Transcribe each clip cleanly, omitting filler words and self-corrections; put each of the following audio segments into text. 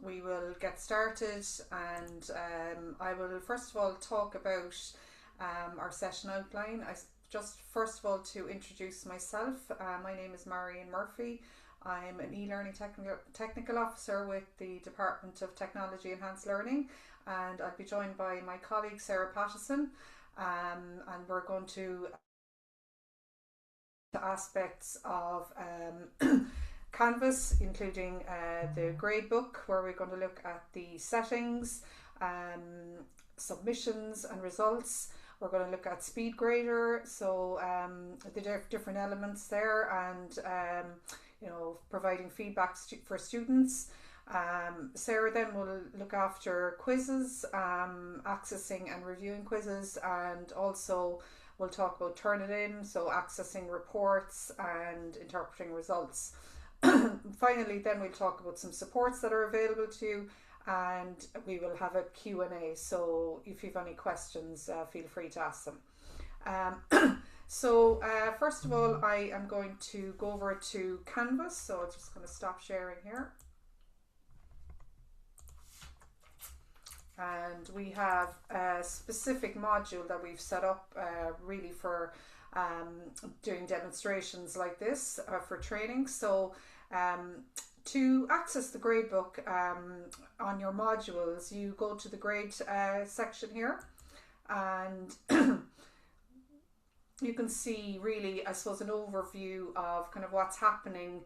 we will get started, and I will first of all talk about our session outline. Just first of all to introduce myself. My name is Marion Murphy. I'm an e-learning technical officer with the Department of Technology Enhanced Learning, and I'll be joined by my colleague Sarah Pattison, and we're going to aspects of Canvas, including the Gradebook, where we're going to look at the settings, submissions and results. We're going to look at Speedgrader, so the different elements there, and providing feedback for students. Sarah then will look after quizzes, accessing and reviewing quizzes, and also we'll talk about Turnitin, so accessing reports and interpreting results. Finally, then we'll talk about some supports that are available to you, and we will have a Q&A, so if you have any questions, feel free to ask them. So first of all, I am going to go over to Canvas, so I'm just going to stop sharing here. And we have a specific module that we've set up really for doing demonstrations like this for training. So to access the gradebook on your modules, you go to the grade section here, and you can see really, I suppose, an overview of kind of what's happening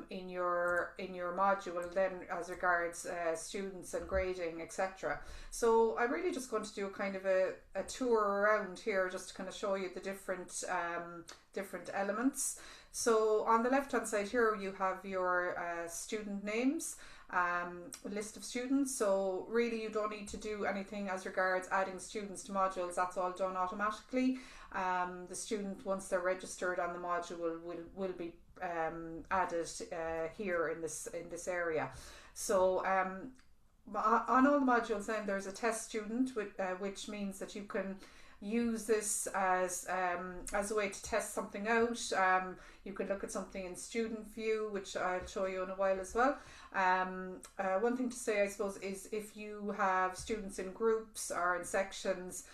in your module then as regards students and grading, etc. So I'm really just going to do a kind of a tour around here just to kind of show you the different elements. So on the left hand side here you have your student names, list of students. So really you don't need to do anything as regards adding students to modules, that's all done automatically. The student, once they're registered on the module, will be added here in this area. So on all the modules then there's a test student, which means that you can use this as a way to test something out. You can look at something in student view, which I'll show you in a while as well. One thing to say, I suppose, is if you have students in groups or in sections,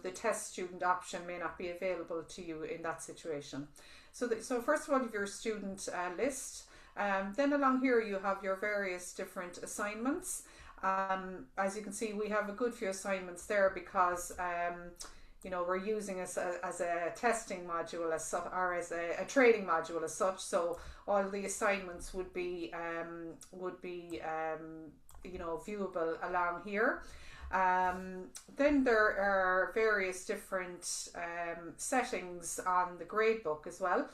the test student option may not be available to you in that situation. So first of all, you have your student list. Then along here you have your various different assignments. As you can see, we have a good few assignments there because we're using it as a testing module or as a training module as such. So all the assignments would be viewable along here. Then there are various different settings on the gradebook as well.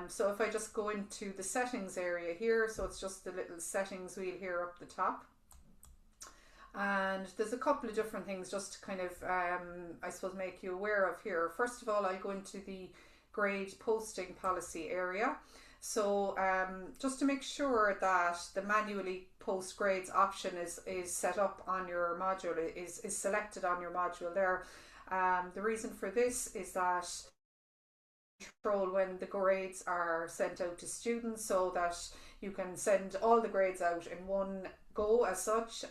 So if I just go into the settings area here, so it's just the little settings wheel here up the top. And there's a couple of different things just to kind of, I suppose, make you aware of here. First of all, I'll go into the grade posting policy area. So just to make sure that the manually post grades option is set up on your module, is selected on your module there. The reason for this is that control when the grades are sent out to students, so that you can send all the grades out in one go as such,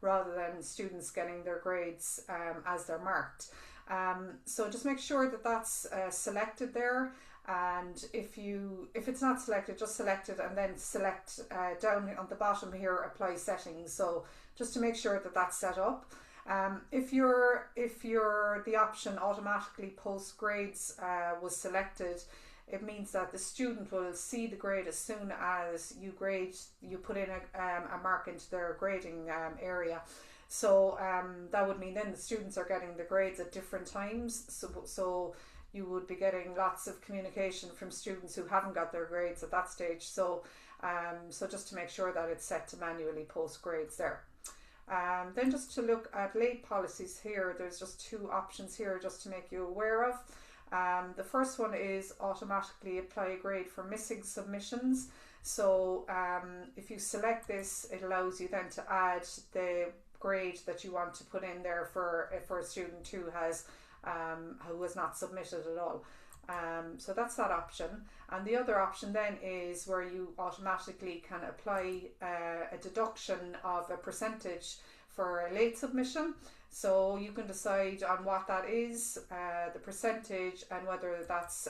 rather than students getting their grades as they're marked. So just make sure that that's selected there, and if it's not selected, just select it and then select down on the bottom here, apply settings. So just to make sure that that's set up. If the option automatically post grades was selected, it means that the student will see the grade as soon as you put in a mark into their grading area. So that would mean then the students are getting the grades at different times. So you would be getting lots of communication from students who haven't got their grades at that stage. So just to make sure that it's set to manually post grades there. Then just to look at late policies here, there's just two options here just to make you aware of. The first one is automatically apply a grade for missing submissions. So if you select this, it allows you then to add the grade that you want to put in there for a student who has not submitted at all. So that's that option. And the other option then is where you automatically can apply a deduction of a percentage for a late submission. So you can decide on what that is, the percentage, and whether that's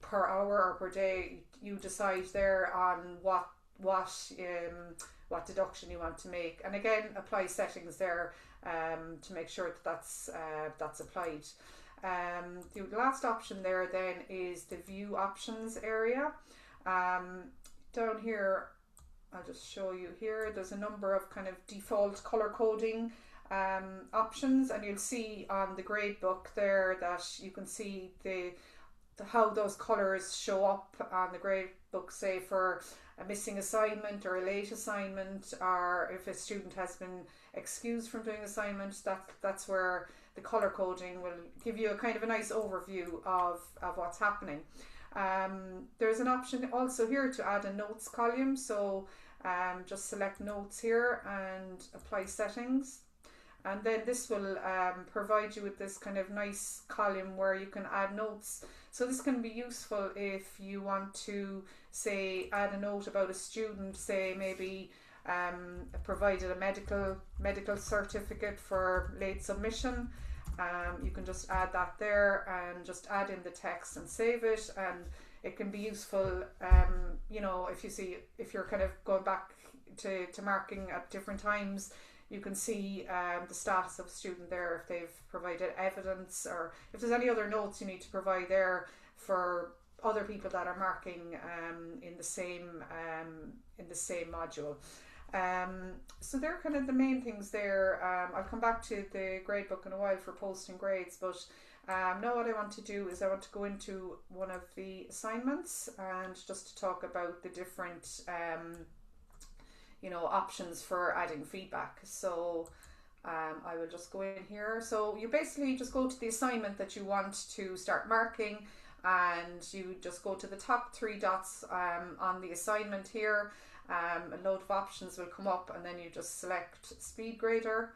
per hour or per day. You decide there on what deduction you want to make, and again apply settings there to make sure that that's applied. The last option there then is the view options area. Down here, I'll just show you here, there's a number of kind of default color coding options, and you'll see on the Gradebook there that you can see how those colors show up on the Gradebook, say for a missing assignment or a late assignment, or if a student has been excused from doing assignments. That's where the color coding will give you a kind of a nice overview of what's happening. There's an option also here to add a notes column, so just select notes here and apply settings, and then this will provide you with this kind of nice column where you can add notes. So this can be useful if you want to, say, add a note about a student, say maybe provided a medical certificate for late submission. You can just add that there and just add in the text and save it, and it can be useful if you're kind of going back to marking at different times. You can see the status of a student there, if they've provided evidence, or if there's any other notes you need to provide there for other people that are marking in the same module. So they're kind of the main things there. I'll come back to the Gradebook in a while for posting grades, but now what I want to do is I want to go into one of the assignments and just to talk about the different options for adding feedback. So I will just go in here. So you basically just go to the assignment that you want to start marking, and you just go to the top three dots on the assignment here. A load of options will come up, and then you just select Speedgrader,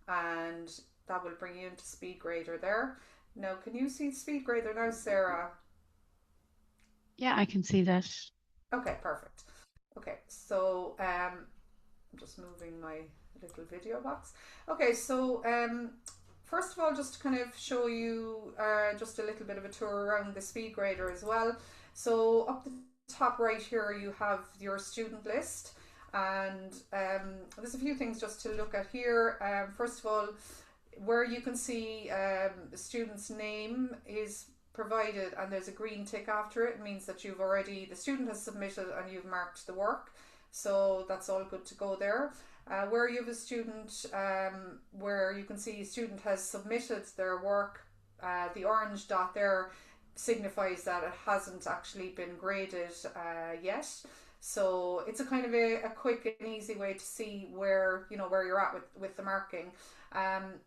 and that will bring you into Speedgrader there. Now, can you see Speedgrader now, Sarah? Yeah, I can see that. Okay, perfect. Okay, so I'm just moving my little video box. Okay, so first of all, just to kind of show you just a little bit of a tour around the Speedgrader as well. So up the top right here you have your student list, and there's a few things just to look at here. First of all, where you can see the student's name is provided and there's a green tick after it, means that the student has submitted and you've marked the work, so that's all good to go there. Where you have a student where you can see a student has submitted their work, the orange dot there signifies that it hasn't actually been graded yet. So it's a kind of a quick and easy way to see where you're at with the marking.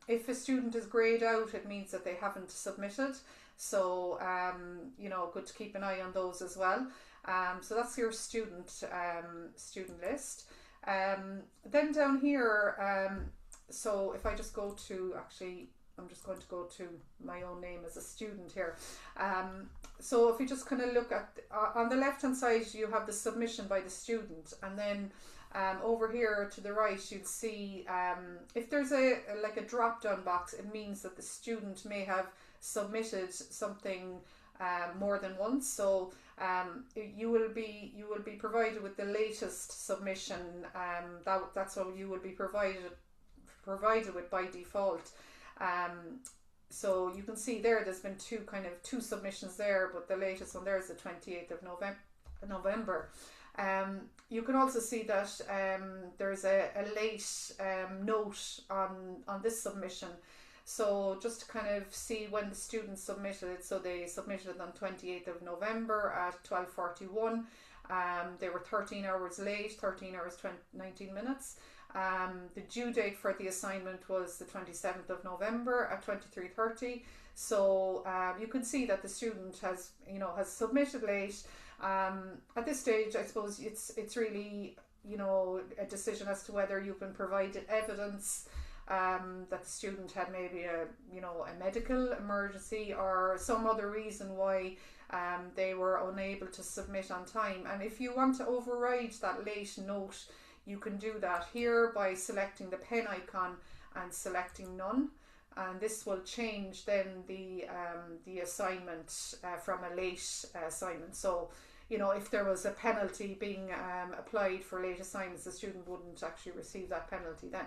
If a student is grayed out, it means that they haven't submitted. So good to keep an eye on those as well. So that's your student list. Then down here, so if I just go to, actually I'm just going to go to my own name as a student here. So if you just kind of look at on the left hand side, you have the submission by the student, and then over here to the right you'd see if there's a drop down box, it means that the student may have submitted something more than once. So you will be provided with the latest submission. That's what you will be provided with by default. So you can see there's been two submissions there, but the latest one there is the 28th of November. You can also see that there's a late note on this submission. So just to kind of see when the students submitted, so they submitted on 28th of November at 12:41. They were 13 hours late, 13 hours 19 minutes. The due date for the assignment was the 27th of November at 23:30. So you can see that the student has submitted late. At this stage, I suppose it's really a decision as to whether you can provide evidence that the student had maybe a medical emergency or some other reason why they were unable to submit on time. And if you want to override that late note, you can do that here by selecting the pen icon and selecting none. And this will change then the assignment from a late assignment. So, if there was a penalty being applied for late assignments, the student wouldn't actually receive that penalty then.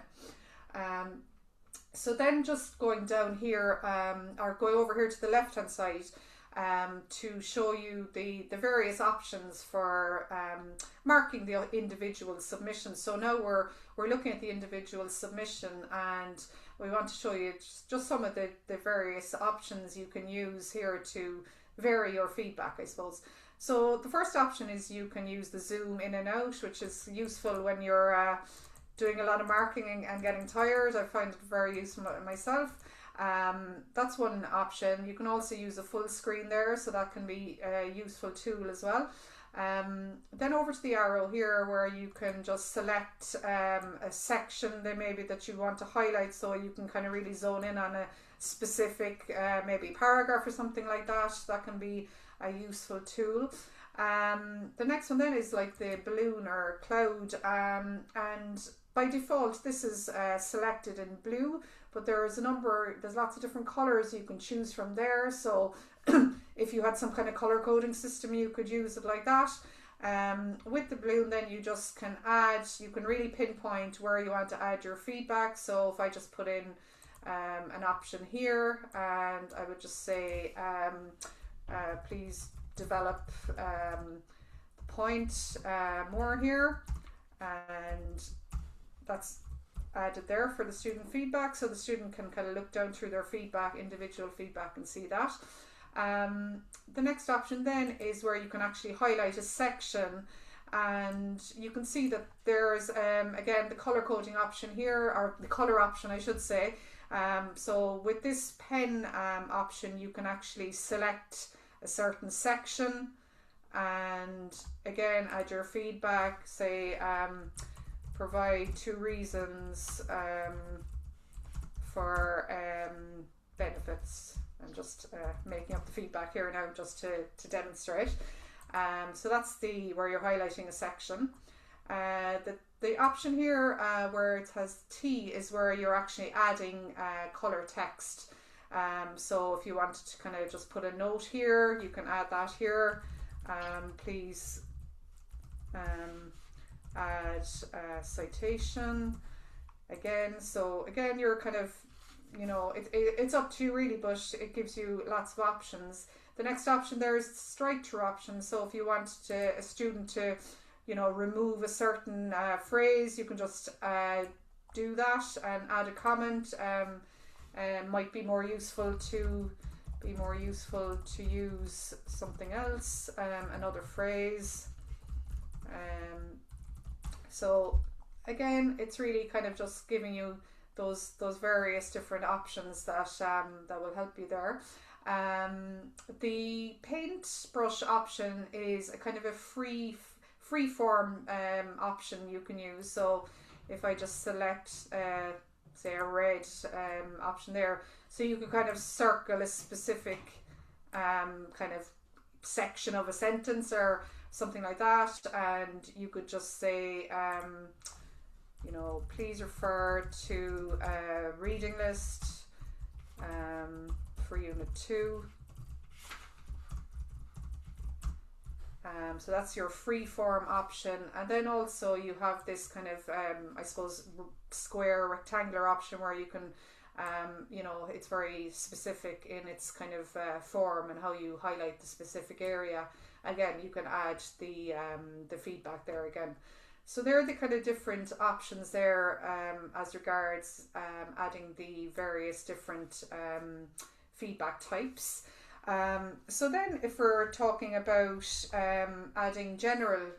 So then just going down here, or going over here to the left hand side, to show you the various options for marking the individual submission. So now we're looking at the individual submission, and we want to show you just some of the various options you can use here to vary your feedback, I suppose. So the first option is you can use the zoom in and out, which is useful when you're doing a lot of marking and getting tired. I find it very useful myself. That's one option. You can also use a full screen there, so that can be a useful tool as well. Then over to the arrow here, where you can just select a section that you want to highlight, so you can kind of really zone in on a specific maybe paragraph or something like that. That can be a useful tool. The next one then is like the balloon or cloud, and by default this is selected in blue, but there's lots of different colors you can choose from there. So if you had some kind of color coding system, you could use it like that. With the balloon then you just can you can really pinpoint where you want to add your feedback. So if I just put in an option here, and I would just say please develop the point more here, and that's added there for the student feedback, so the student can kind of look down through their feedback, individual feedback, and see that. The next option then is where you can actually highlight a section, and you can see that there's again the color coding option here, or the color option I should say. So with this pen option you can actually select a certain section and again add your feedback, say provide 2 reasons for benefits. I'm just making up the feedback here now just to demonstrate. So that's where you're highlighting a section. The option here where it has T is where you're actually adding color text. So if you wanted to kind of just put a note here, you can add that here. Please add citation again. So again, you're kind of, it's up to you really, but it gives you lots of options. The next option there is the strike through option. So if you want a student to remove a certain phrase, you can just do that and add a comment. Might be more useful to use something else, another phrase. So again, it's really kind of just giving you those various different options that will help you there. The paintbrush option is a kind of a free form option you can use. So if I just select say a red option there, so you can kind of circle a specific kind of section of a sentence or something like that, and you could just say please refer to a reading list for unit 2. So that's your free form option. And then also you have this kind of I suppose square rectangular option where you can it's very specific in its kind of form and how you highlight the specific area. Again, you can add the feedback there again. So there are the kind of different options there as regards adding the various different feedback types. So then if we're talking about adding general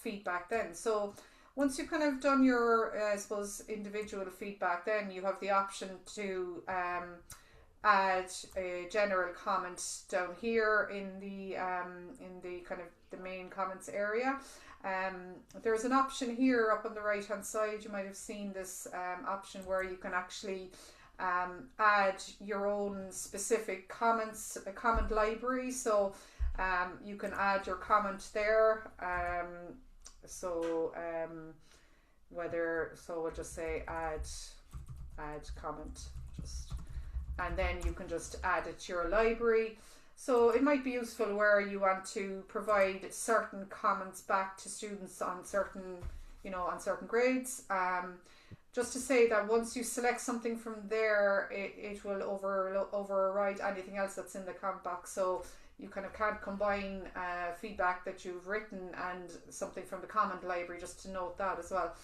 feedback then, so once you've kind of done your I suppose individual feedback, then you have the option to add a general comment down here in the kind of the main comments area. There's an option here up on the right hand side. You might have seen this option where you can actually add your own specific comments, a comment library. So you can add your comment there. We'll just say add comment, and then you can just add it to your library. So it might be useful where you want to provide certain comments back to students on certain grades. Just to say that once you select something from there, it will override anything else that's in the comment box. So you kind of can't combine feedback that you've written and something from the comment library, just to note that as well.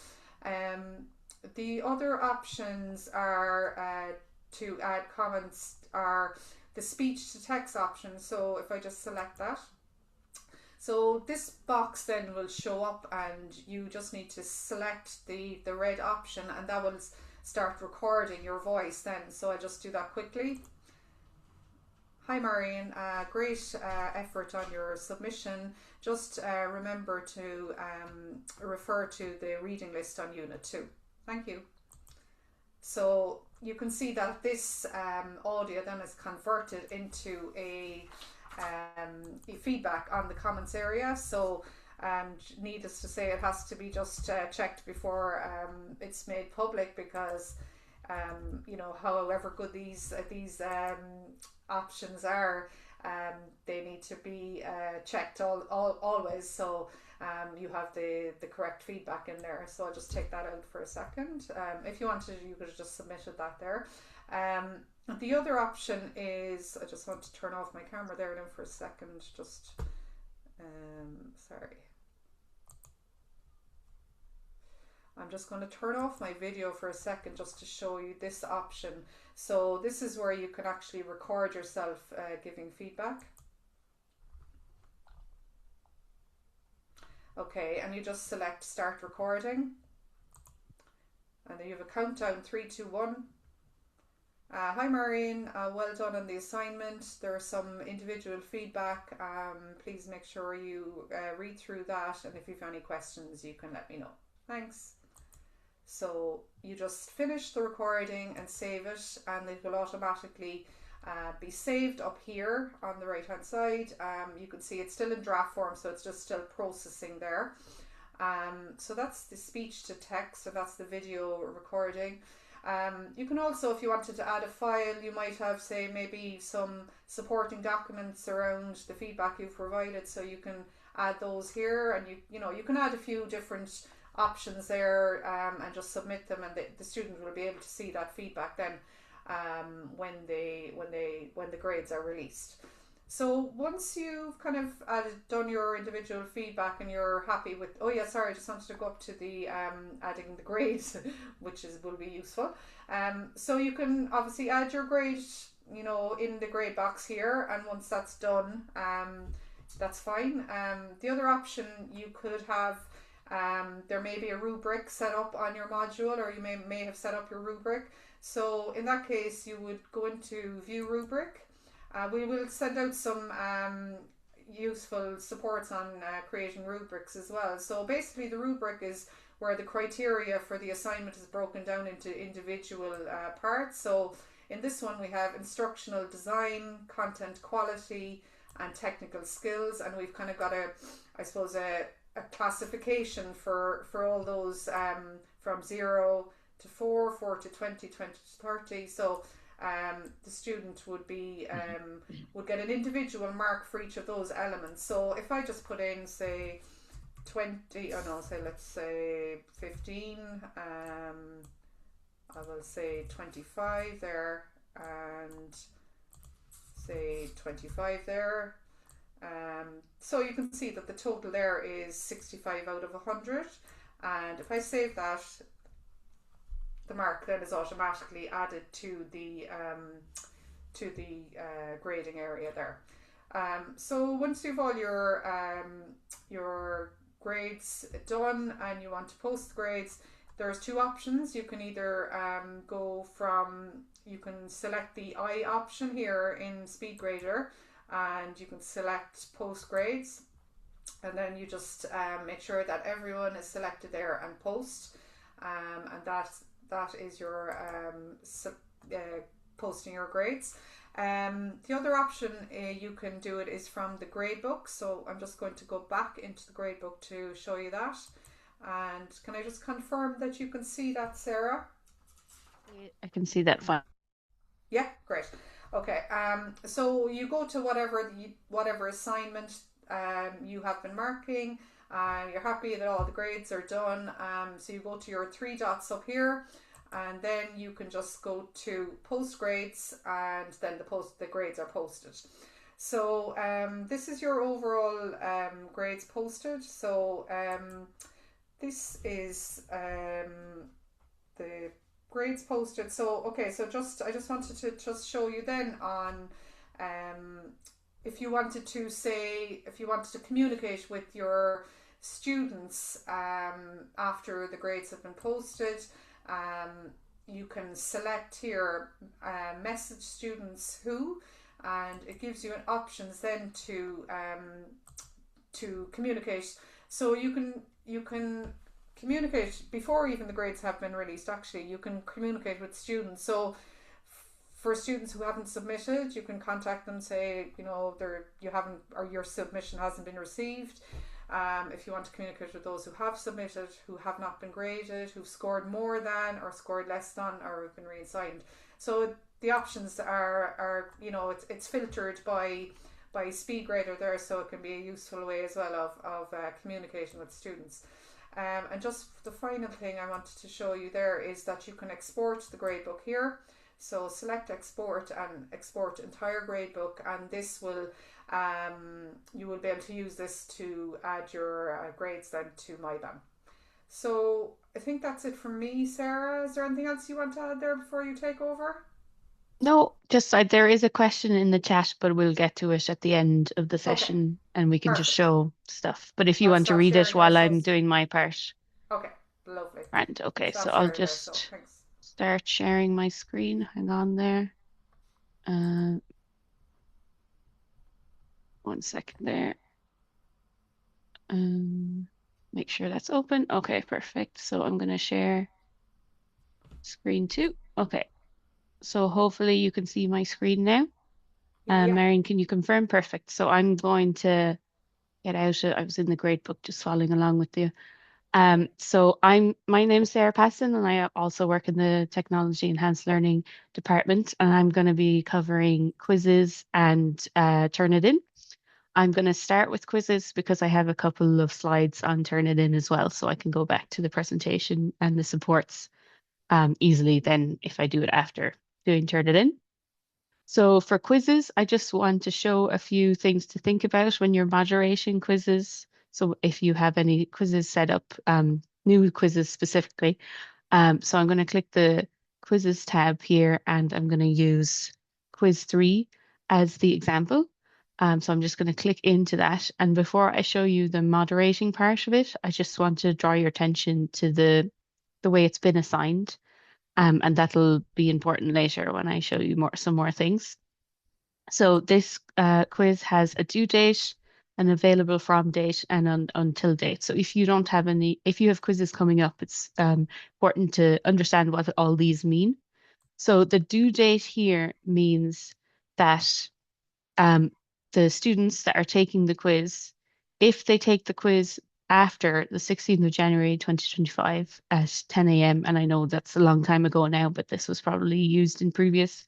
The other options are to add comments are the speech to text option. So if I just select that, so this box then will show up, and you just need to select the red option, and that will start recording your voice then. So I just do that quickly. Hi Marion, great effort on your submission. Just remember to refer to the reading list on Unit 2. Thank you. So you can see that this audio then is converted into a feedback on the comments area. So needless to say, it has to be just checked before it's made public, because however good these options are, they need to be checked always, so you have the correct feedback in there. So I'll just take that out for a second. If you wanted, you could have just submitted that there. The other option is, I just want to turn off my camera there now for a second, just sorry. I'm just going to turn off my video for a second just to show you this option. So this is where you can actually record yourself giving feedback. Okay, and you just select start recording, and then you have a countdown, 3, 2, 1. Hi Marion, well done on the assignment. There's some individual feedback. Please make sure you read through that, and if you have any questions you can let me know. Thanks. So you just finish the recording and save it, and it will automatically be saved up here on the right hand side. You can see it's still in draft form, so it's just still processing there. So that's the speech to text, so that's the video recording. You can also, if you wanted to add a file, you might have, say, maybe some supporting documents around the feedback you've provided, so you can add those here, and you can add a few different options there, and just submit them, and the student will be able to see that feedback then when the grades are released. So once you've kind of done your individual feedback and you're happy with, oh yeah, sorry, I just wanted to go up to the adding the grades, which will be useful. So you can obviously add your grade, in the grade box here, and once that's done, that's fine. The other option you could have, there may be a rubric set up on your module, or you may have set up your rubric. So in that case, you would go into view rubric. We will send out some useful supports on creating rubrics as well. So basically the rubric is where the criteria for the assignment is broken down into individual parts. So in this one we have instructional design, content quality, and technical skills, and we've kind of got a classification for all those from 0 to 4, 4 to 20, 20 to 30. So the student would be would get an individual mark for each of those elements. So if I just put in, say, 20, let's say 15, I will say 25 there, and say 25 there. So you can see that the total there is 65 out of 100, and if I save that, the mark then is automatically added to the grading area there. So once you've all your grades done and you want to post the grades, there's two options. You can either you can select the I option here in Speedgrader, and you can select post grades. and then you just make sure that everyone is selected there and post, and that is your posting your grades. The other option you can do it is from the gradebook. So I'm just going to go back into the gradebook to show you that. And can I just confirm that you can see that, Sarah? I can see that fine. Yeah, great. Okay. So you go to whatever assignment you have been marking. You're happy that all the grades are done. So you go to your three dots up here, and then you can just go to post grades, and then the grades are posted. So this is your overall grades posted. So this is the grades posted. So okay, so I just wanted to just show you then on if you wanted to communicate with your students after the grades have been posted, you can select here message students who, and it gives you an options then to communicate. So you can communicate before even the grades have been released. Actually, you can communicate with students. So for students who haven't submitted, you can contact them, say, you haven't, or your submission hasn't been received. If you want to communicate with those who have submitted, who have not been graded, who've scored more than or scored less than, or have been reassigned. So the options are it's filtered by Speedgrader there, so it can be a useful way as well of communicating with students. And just the final thing I wanted to show you there is that you can export the gradebook here. So select export and export entire gradebook, and this will you will be able to use this to add your grades then to MyBAM. So I think that's it from me, Sarah. Is there anything else you want to add there before you take over? No, just there is a question in the chat, but we'll get to it at the end of the Okay, session and we can just perfect. show stuff. But if you I'll want to stop read it sharing there. while So I'm doing my part, okay, lovely. right, okay, so Stop I'll sharing there. So just thanks. start sharing my screen. Hang on there. Uh, 1 second there. Make sure that's open. Okay, perfect. So I'm going to share screen 2. Okay, so hopefully you can see my screen now. Yeah. Marion, can you confirm? Perfect. So I'm going to get out. I was in the gradebook just following along with you. So my name is Sarah Passon, and I also work in the Technology Enhanced Learning department, and I'm going to be covering quizzes and Turnitin. I'm going to start with quizzes because I have a couple of slides on Turnitin as well, so I can go back to the presentation and the supports easily then if I do it after doing Turnitin. So for quizzes, I just want to show a few things to think about when you're moderating quizzes. So if you have any quizzes set up, new quizzes specifically. So I'm going to click the quizzes tab here, and I'm going to use quiz 3 as the example. So I'm just going to click into that. And before I show you the moderating part of it, I just want to draw your attention to the way it's been assigned. And that'll be important later when I show you some more things. So this quiz has a due date, an available from date, and an until date. So if you don't have if you have quizzes coming up, it's important to understand what all these mean. So the due date here means that the students that are taking the quiz, if they take the quiz after the 16th of January 2025 at 10 a.m., and I know that's a long time ago now, but this was probably used in previous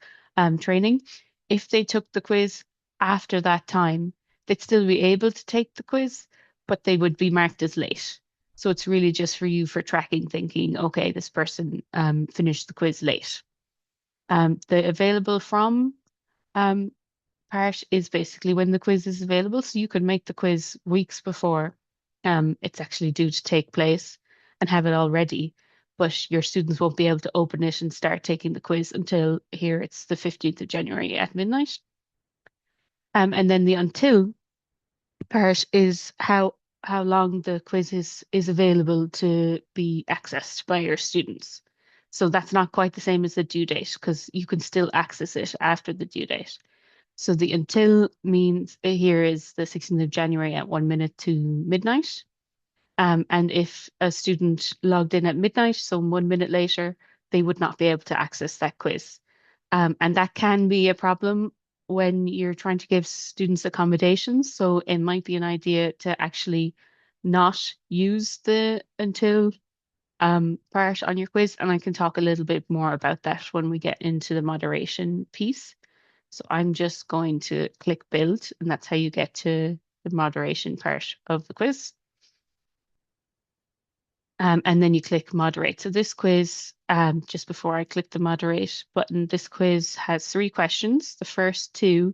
training. If they took the quiz after that time, they'd still be able to take the quiz, but they would be marked as late. So it's really just for you for tracking, thinking, okay, this person finished the quiz late. The available from part is basically when the quiz is available. So you can make the quiz weeks before it's actually due to take place and have it all ready. But your students won't be able to open it and start taking the quiz until here it's the 15th of January at midnight. And then the until part is how long the quiz is available to be accessed by your students. So that's not quite the same as the due date because you can still access it after the due date. So the until means here is the 16th of January at 1 minute to midnight. And if a student logged in at midnight, so 1 minute later, they would not be able to access that quiz. And that can be a problem when you're trying to give students accommodations. So it might be an idea to actually not use the until part on your quiz. And I can talk a little bit more about that when we get into the moderation piece. So I'm just going to click build, and that's how you get to the moderation part of the quiz. And then you click moderate. So this quiz, just before I click the moderate button, this quiz has 3 questions. The first 2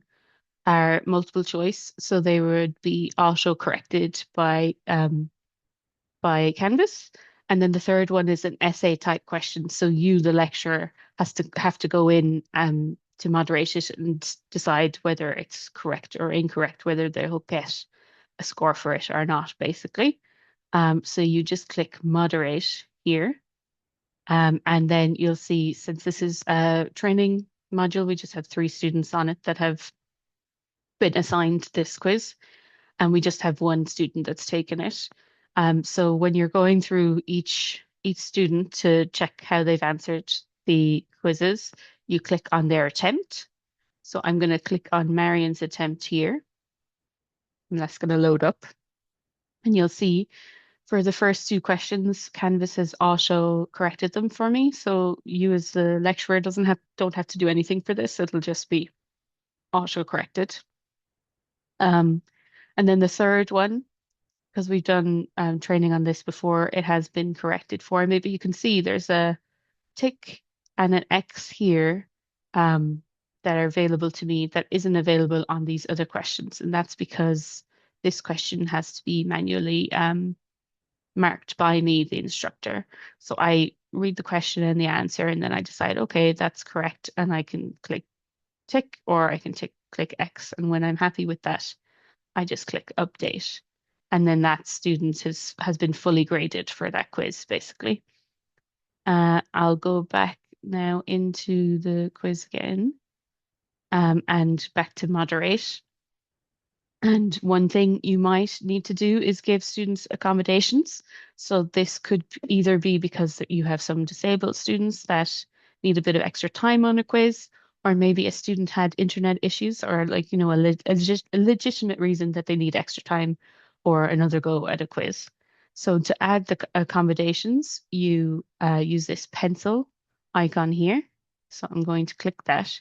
are multiple choice, so they would be auto corrected by Canvas. And then the third one is an essay type question. So you, the lecturer, have to go in to moderate it and decide whether it's correct or incorrect, whether they'll get a score for it or not, basically. So you just click moderate here. And then you'll see, since this is a training module, we just have 3 students on it that have been assigned this quiz, and we just have 1 student that's taken it. So when you're going through each student to check how they've answered the quizzes, you click on their attempt. So I'm going to click on Marion's attempt here, and that's going to load up. And you'll see for the first 2 questions, Canvas has auto corrected them for me. So you as the lecturer don't have to do anything for this. It'll just be auto corrected. And then the third one, because we've done training on this before, it has been corrected for me. But you can see there's a tick and an X here that are available to me that isn't available on these other questions. And that's because this question has to be manually marked by me, the instructor. So I read the question and the answer, and then I decide, okay, that's correct. And I can click tick, or I can click X. And when I'm happy with that, I just click update. And then that student has been fully graded for that quiz, basically. I'll go back now into the quiz again, and back to moderate. And one thing you might need to do is give students accommodations. So this could either be because that you have some disabled students that need a bit of extra time on a quiz, or maybe a student had internet issues, or like, a legitimate reason that they need extra time or another go at a quiz. So to add the accommodations, you use this pencil icon here. So I'm going to click that.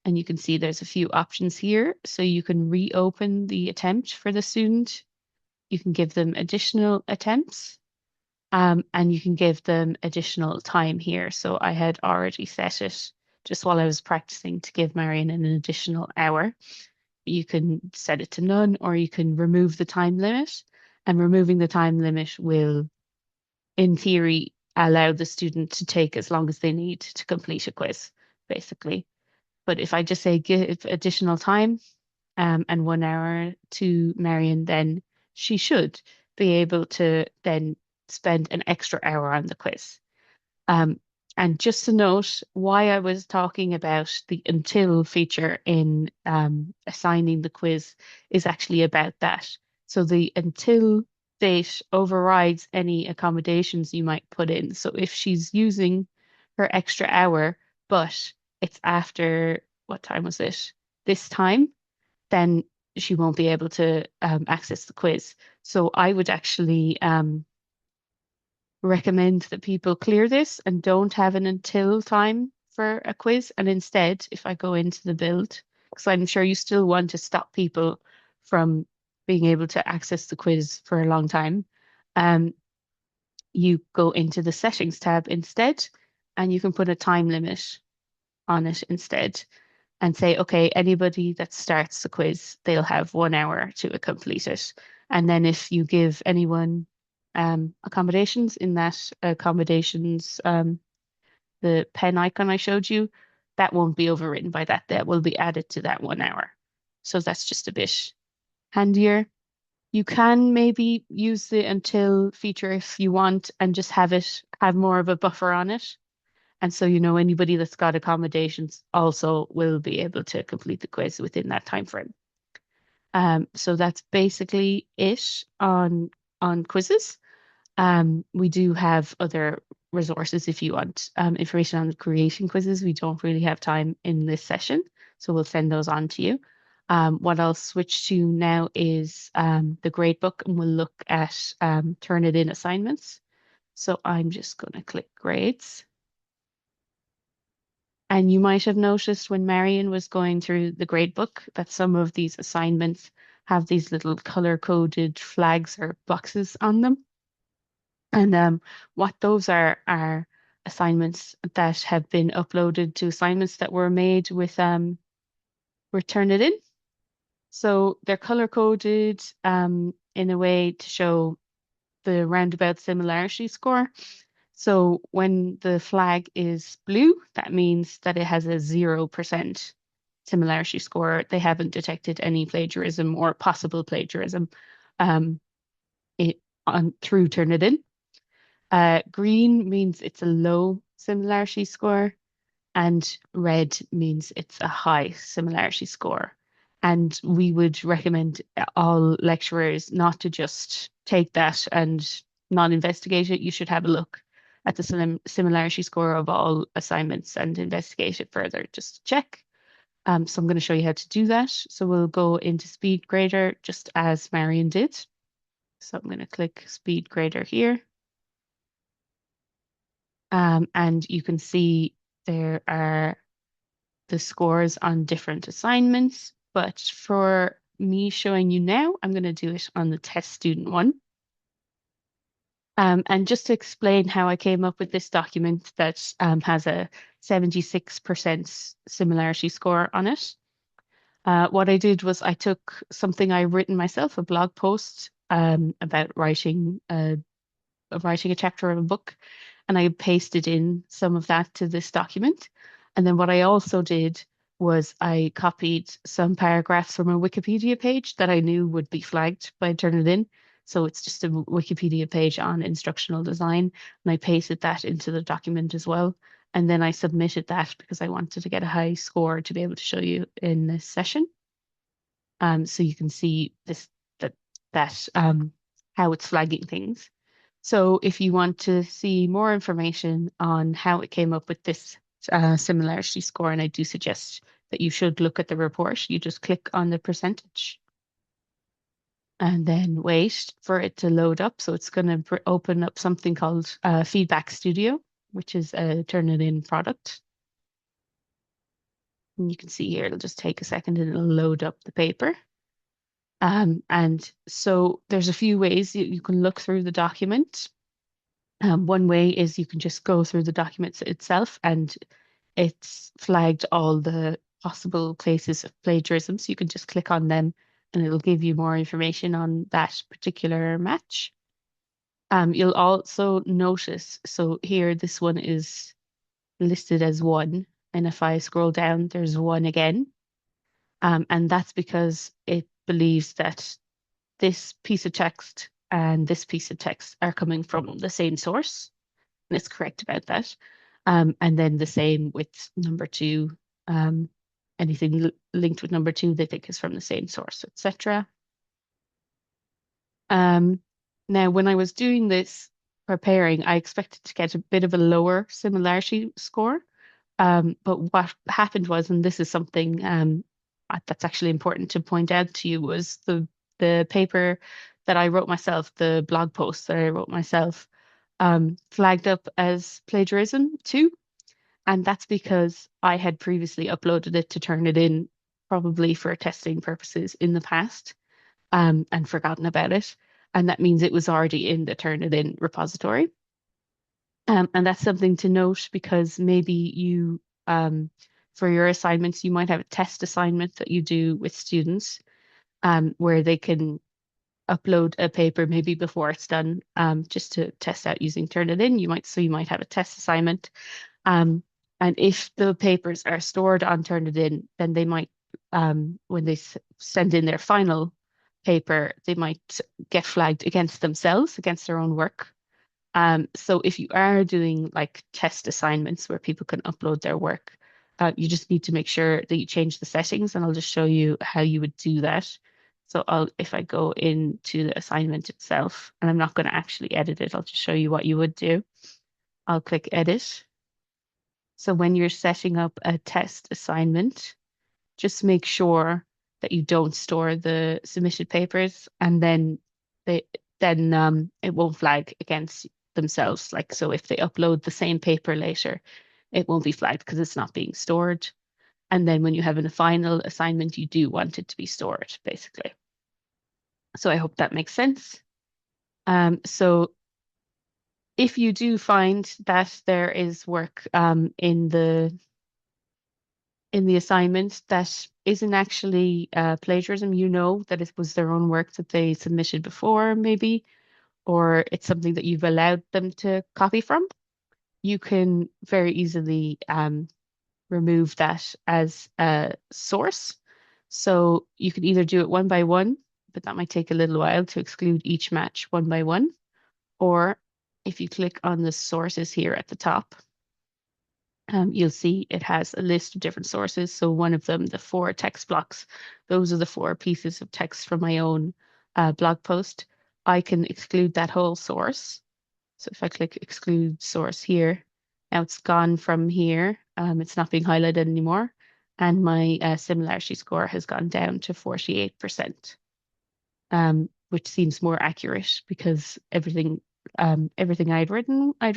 And you can see there's a few options here. So you can reopen the attempt for the student. You can give them additional attempts, and you can give them additional time here. So I had already set it just while I was practicing to give Marion an additional hour. You can set it to none, or you can remove the time limit. And removing the time limit will, in theory, allow the student to take as long as they need to complete a quiz, basically. But if I just say give additional time and 1 hour to Marion, then she should be able to then spend an extra hour on the quiz. Um, and just to note, why I was talking about the until feature in assigning the quiz is actually about that. So the until date overrides any accommodations you might put in. So if she's using her extra hour, but it's after, what time was it? This time, then she won't be able to access the quiz. So I would actually recommend that people clear this and don't have an until time for a quiz. And instead, if I go into the build, because I'm sure you still want to stop people from being able to access the quiz for a long time, you go into the settings tab instead, and you can put a time limit on it instead and say, okay, anybody that starts the quiz, they'll have 1 hour to complete it. And then if you give anyone accommodations in that accommodations, the pen icon I showed you, that won't be overwritten by that. That will be added to that 1 hour. So that's just a bit handier. You can maybe use the until feature if you want and just have more of a buffer on it. And so, anybody that's got accommodations also will be able to complete the quiz within that time frame. So that's basically it on quizzes. We do have other resources if you want information on creating quizzes. We don't really have time in this session, so we'll send those on to you. What I'll switch to now is the gradebook, and we'll look at Turnitin assignments. So I'm just going to click grades. And you might have noticed when Marion was going through the gradebook that some of these assignments have these little color-coded flags or boxes on them. And what those are assignments that have been uploaded to assignments that were made with Turnitin. So they're color-coded in a way to show the roundabout similarity score. So when the flag is blue, that means that it has a 0% similarity score. They haven't detected any plagiarism or possible plagiarism um, through Turnitin. Green means it's a low similarity score, and red means it's a high similarity score. And we would recommend all lecturers not to just take that and not investigate it. You should have a look at the similarity score of all assignments and investigate it further, just to check. So I'm going to show you how to do that. So we'll go into Speedgrader just as Marion did. So I'm going to click Speedgrader here. And you can see there are the scores on different assignments, but for me showing you now, I'm going to do it on the test student one. And just to explain how I came up with this document that has a 76% similarity score on it. What I did was I took something I've written myself, a blog post about writing a chapter of a book, and I pasted in some of that to this document. And then what I also did was I copied some paragraphs from a Wikipedia page that I knew would be flagged by Turnitin. So it's just a Wikipedia page on instructional design, and I pasted that into the document as well. And then I submitted that because I wanted to get a high score to be able to show you in this session. So you can see that how it's flagging things. So if you want to see more information on how it came up with this similarity score, and I do suggest that you should look at the report, you just click on the percentage and then wait for it to load up. So it's going to open up something called Feedback Studio, which is a Turnitin product. And you can see here, it'll just take a second and it'll load up the paper. And so there's a few ways you can look through the document. One way is you can just go through the documents itself, and it's flagged all the possible cases of plagiarism. So you can just click on them and it'll give you more information on that particular match. You'll also notice, so here this one is listed as 1. And if I scroll down, there's 1 again. And that's because it believes that this piece of text and this piece of text are coming from the same source, and it's correct about that. And then the same with number 2. Anything linked with number 2 they think is from the same source, etc. Now, when I was doing this preparing, I expected to get a bit of a lower similarity score. But what happened was, and this is something that's actually important to point out to you, was the paper that I wrote myself, the blog post that I wrote myself, flagged up as plagiarism too. And that's because I had previously uploaded it to Turnitin, probably for testing purposes in the past, and forgotten about it. And that means it was already in the Turnitin repository. And that's something to note because maybe you, for your assignments, you might have a test assignment that you do with students where they can upload a paper maybe before it's done, just to test out using Turnitin. You might have a test assignment. And if the papers are stored on Turnitin, then they might, when they send in their final paper, they might get flagged against themselves, against their own work. So if you are doing like test assignments where people can upload their work, you just need to make sure that you change the settings, and I'll just show you how you would do that. So if I go into the assignment itself, and I'm not going to actually edit it, I'll just show you what you would do. I'll click edit. So when you're setting up a test assignment, just make sure that you don't store the submitted papers, and they it won't flag against themselves. Like, so if they upload the same paper later, it won't be flagged because it's not being stored. And then when you have a final assignment, you do want it to be stored, basically. So I hope that makes sense. So if you do find that there is work in the assignment that isn't actually plagiarism, you know that it was their own work that they submitted before, maybe, or it's something that you've allowed them to copy from, you can very easily remove that as a source. So you can either do it one by one, but that might take a little while to exclude each match one by one, or if you click on the sources here at the top, you'll see it has a list of different sources. So one of them, the 4 text blocks, those are the 4 pieces of text from my own blog post. I can exclude that whole source. So if I click exclude source here, now it's gone from here. It's not being highlighted anymore. And my similarity score has gone down to 48%, which seems more accurate because everything I'd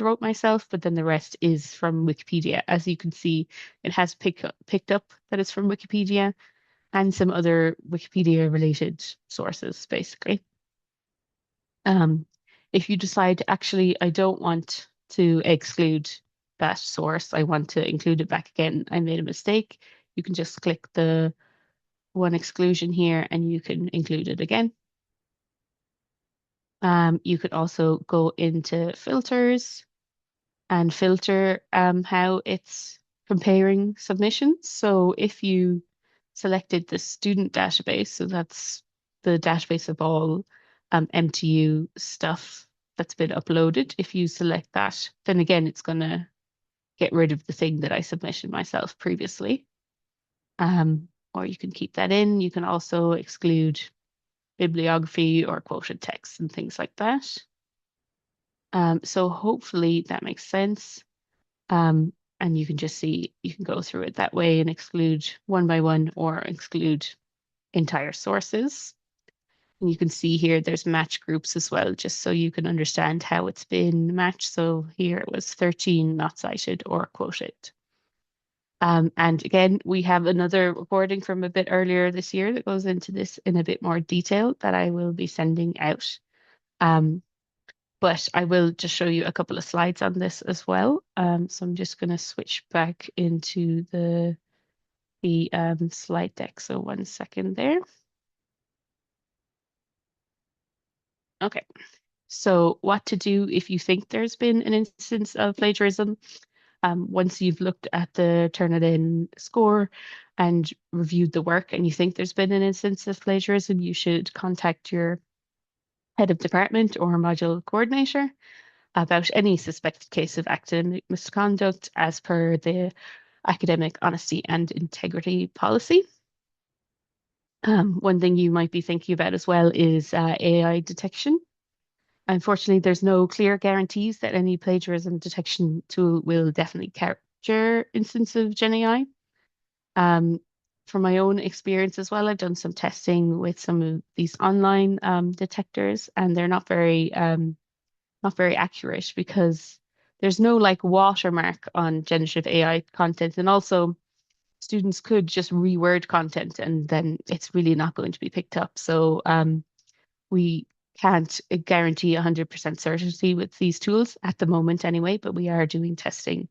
wrote myself, but then the rest is from Wikipedia. As you can see, it has picked up that it's from Wikipedia and some other Wikipedia related sources, basically. If you decide, actually, I don't want to exclude that source, I want to include it back again, I made a mistake, you can just click the one exclusion here and you can include it again. You could also go into filters and filter how it's comparing submissions. So if you selected the student database, so that's the database of all MTU stuff that's been uploaded. If you select that, then again, it's going to get rid of the thing that I submitted myself previously. Or you can keep that in. You can also exclude bibliography or quoted text and things like that. So hopefully that makes sense. And you can just see, you can go through it that way and exclude one by one or exclude entire sources. And you can see here there's match groups as well, just so you can understand how it's been matched. So here it was 13 not cited or quoted. And again, we have another recording from a bit earlier this year that goes into this in a bit more detail that I will be sending out. But I will just show you a couple of slides on this as well. So I'm just going to switch back into the slide deck. So 1 second there. Okay. So what to do if you think there's been an instance of plagiarism. Once you've looked at the Turnitin score and reviewed the work and you think there's been an instance of plagiarism, you should contact your head of department or module coordinator about any suspected case of academic misconduct as per the academic honesty and integrity policy. One thing you might be thinking about as well is AI detection. Unfortunately, there's no clear guarantees that any plagiarism detection tool will definitely capture instances of Gen AI. From my own experience as well, I've done some testing with some of these online detectors, and they're not very accurate because there's no like watermark on generative AI content, and also students could just reword content and then it's really not going to be picked up. So we can't guarantee 100% certainty with these tools at the moment anyway, but we are doing testing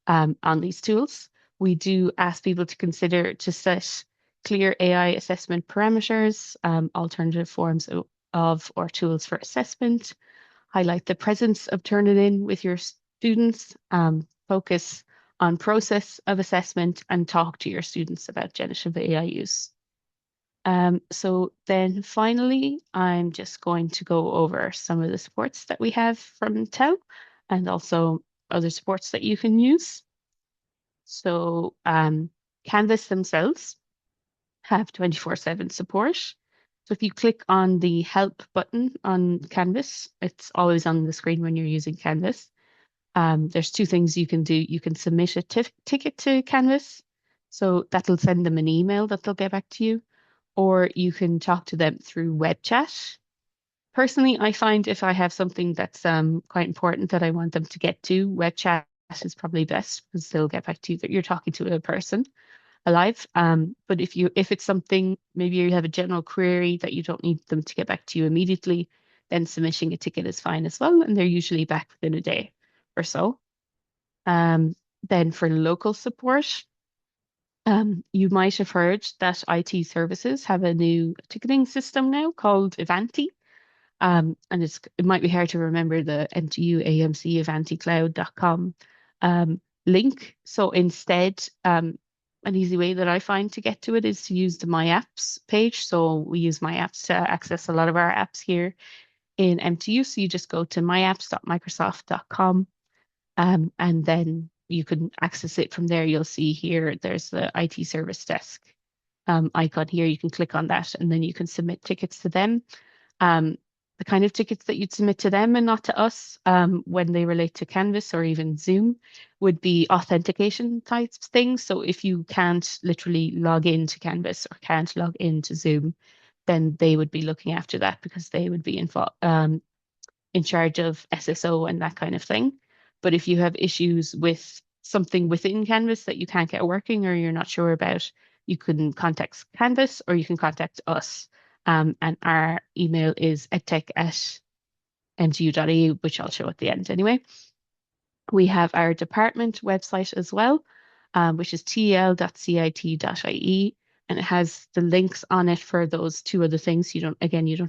on these tools. We do ask people to consider to set clear AI assessment parameters, alternative forms of or tools for assessment, highlight the presence of Turnitin with your students, focus on process of assessment, and talk to your students about generative AI use. So then finally, I'm just going to go over some of the supports that we have from TEL and also other supports that you can use. So Canvas themselves have 24/7 support. So if you click on the help button on Canvas, it's always on the screen when you're using Canvas. There's two things you can do. You can submit a ticket to Canvas, so that'll send them an email that they'll get back to you, or you can talk to them through web chat. Personally, I find if I have something that's quite important that I want them to get to, web chat is probably best because they'll get back to you that you're talking to a person alive. But if it's something, maybe you have a general query that you don't need them to get back to you immediately, then submitting a ticket is fine as well, and they're usually back within a day or so. Then for local support, you might have heard that IT services have a new ticketing system now called Ivanti. And it might be hard to remember the MTU AMC AvantiCloud.com link. So instead, an easy way that I find to get to it is to use the My Apps page. So we use My Apps to access a lot of our apps here in MTU. So you just go to myapps.microsoft.com, and then you can access it from there. You'll see here there's the IT service desk icon here. You can click on that and then you can submit tickets to them. The kind of tickets that you'd submit to them and not to us when they relate to Canvas or even Zoom would be authentication types things. So if you can't literally log into Canvas or can't log into Zoom, then they would be looking after that because they would be in charge of SSO and that kind of thing. But if you have issues with something within Canvas that you can't get working or you're not sure about, you can contact Canvas or you can contact us. And our email is edtech@mtu.ie, which I'll show at the end anyway. We have our department website as well, which is tel.cit.ie, and it has the links on it for those two other things. You don't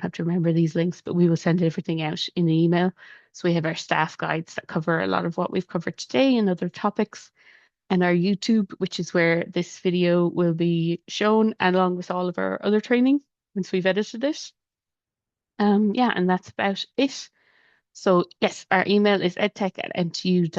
have to remember these links, but we will send everything out in the email. So we have our staff guides that cover a lot of what we've covered today and other topics, and our YouTube, which is where this video will be shown, along with all of our other training once we've edited it. Yeah, and that's about it. So yes, our email is edtech@mtu.ie.